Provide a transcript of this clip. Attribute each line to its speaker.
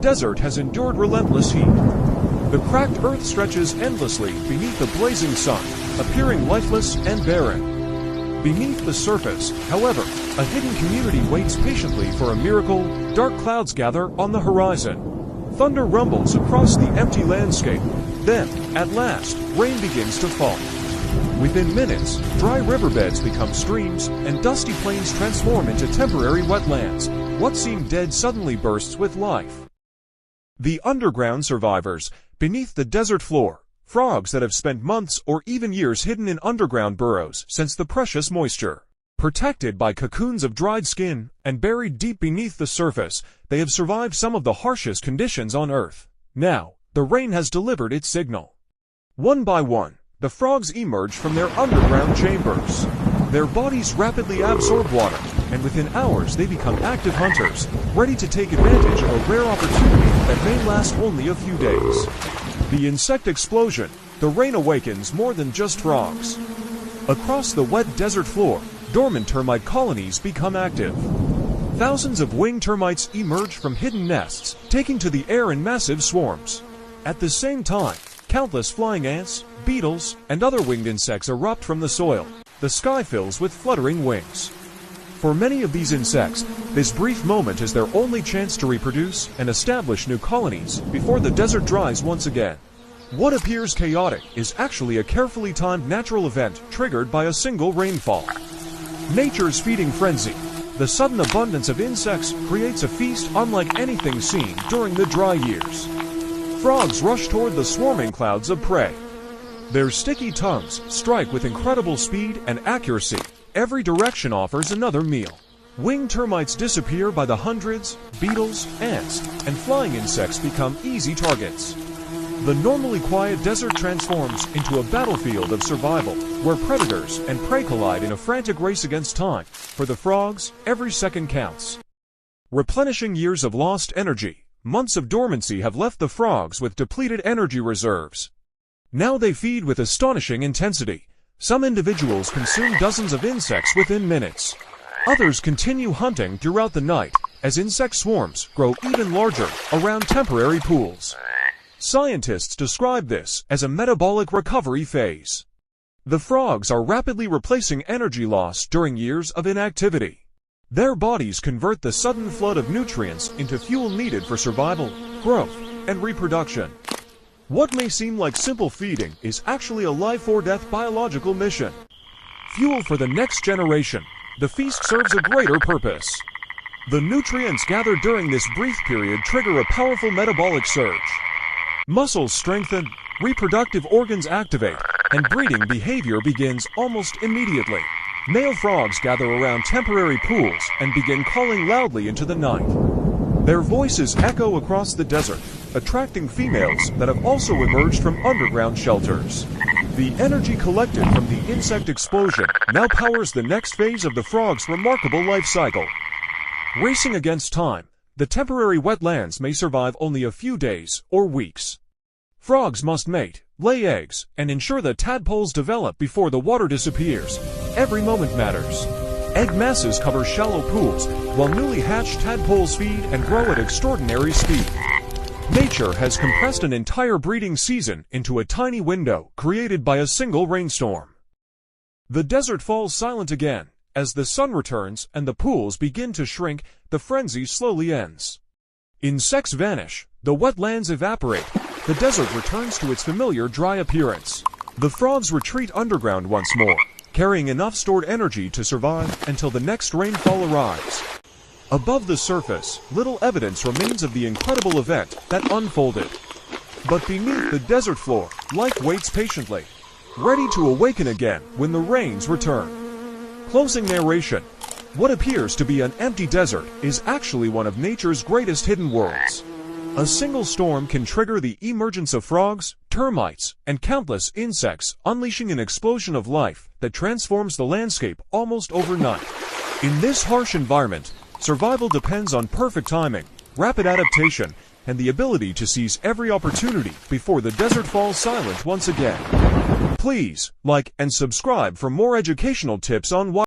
Speaker 1: desert has endured relentless heat. The cracked earth stretches endlessly beneath the blazing sun, appearing lifeless and barren. Beneath the surface, however, a hidden community waits patiently for a miracle. Dark clouds gather on the horizon. Thunder rumbles across the empty landscape. Then, at last, rain begins to fall. Within minutes, dry riverbeds become streams, and dusty plains transform into temporary wetlands. What seemed dead suddenly bursts with life. The underground survivors, beneath the desert floor, frogs that have spent months or even years hidden in underground burrows sense the precious moisture. Protected by cocoons of dried skin and buried deep beneath the surface, they have survived some of the harshest conditions on Earth. Now, the rain has delivered its signal. One by one, the frogs emerge from their underground chambers. Their bodies rapidly absorb water, and within hours they become active hunters, ready to take advantage of a rare opportunity that may last only a few days. The insect explosion, the rain awakens more than just frogs. Across the wet desert floor, dormant termite colonies become active. Thousands of winged termites emerge from hidden nests, taking to the air in massive swarms. At the same time, countless flying ants, beetles, and other winged insects erupt from the soil. The sky fills with fluttering wings. For many of these insects, this brief moment is their only chance to reproduce and establish new colonies before the desert dries once again. What appears chaotic is actually a carefully timed natural event triggered by a single rainfall. Nature's feeding frenzy. The sudden abundance of insects creates a feast unlike anything seen during the dry years. Frogs rush toward the swarming clouds of prey. Their sticky tongues strike with incredible speed and accuracy. Every direction offers another meal. Winged termites disappear by the hundreds, beetles, ants, and flying insects become easy targets. The normally quiet desert transforms into a battlefield of survival, where predators and prey collide in a frantic race against time. For the frogs, every second counts. Replenishing years of lost energy, months of dormancy have left the frogs with depleted energy reserves. Now they feed with astonishing intensity. Some individuals consume dozens of insects within minutes. Others continue hunting throughout the night, as insect swarms grow even larger around temporary pools. Scientists describe this as a metabolic recovery phase. The frogs are rapidly replacing energy loss during years of inactivity. Their bodies convert the sudden flood of nutrients into fuel needed for survival, growth, and reproduction. What may seem like simple feeding is actually a life-or-death biological mission. Fuel for the next generation, the feast serves a greater purpose. The nutrients gathered during this brief period trigger a powerful metabolic surge. Muscles strengthen, reproductive organs activate, and breeding behavior begins almost immediately. Male frogs gather around temporary pools and begin calling loudly into the night. Their voices echo across the desert, attracting females that have also emerged from underground shelters. The energy collected from the insect explosion now powers the next phase of the frog's remarkable life cycle. Racing against time, the temporary wetlands may survive only a few days or weeks. Frogs must mate, lay eggs, and ensure that tadpoles develop before the water disappears. Every moment matters. Egg masses cover shallow pools, while newly hatched tadpoles feed and grow at extraordinary speed. Nature has compressed an entire breeding season into a tiny window created by a single rainstorm. The desert falls silent again. As the sun returns and the pools begin to shrink, the frenzy slowly ends. Insects vanish, the wetlands evaporate, the desert returns to its familiar dry appearance. The frogs retreat underground once more, carrying enough stored energy to survive until the next rainfall arrives. Above the surface, little evidence remains of the incredible event that unfolded. But beneath the desert floor, life waits patiently, ready to awaken again when the rains return. Closing narration. What appears to be an empty desert is actually one of nature's greatest hidden worlds. A single storm can trigger the emergence of frogs, termites, and countless insects, unleashing an explosion of life that transforms the landscape almost overnight. In this harsh environment, survival depends on perfect timing, rapid adaptation, and the ability to seize every opportunity before the desert falls silent once again. Please like and subscribe for more educational tips on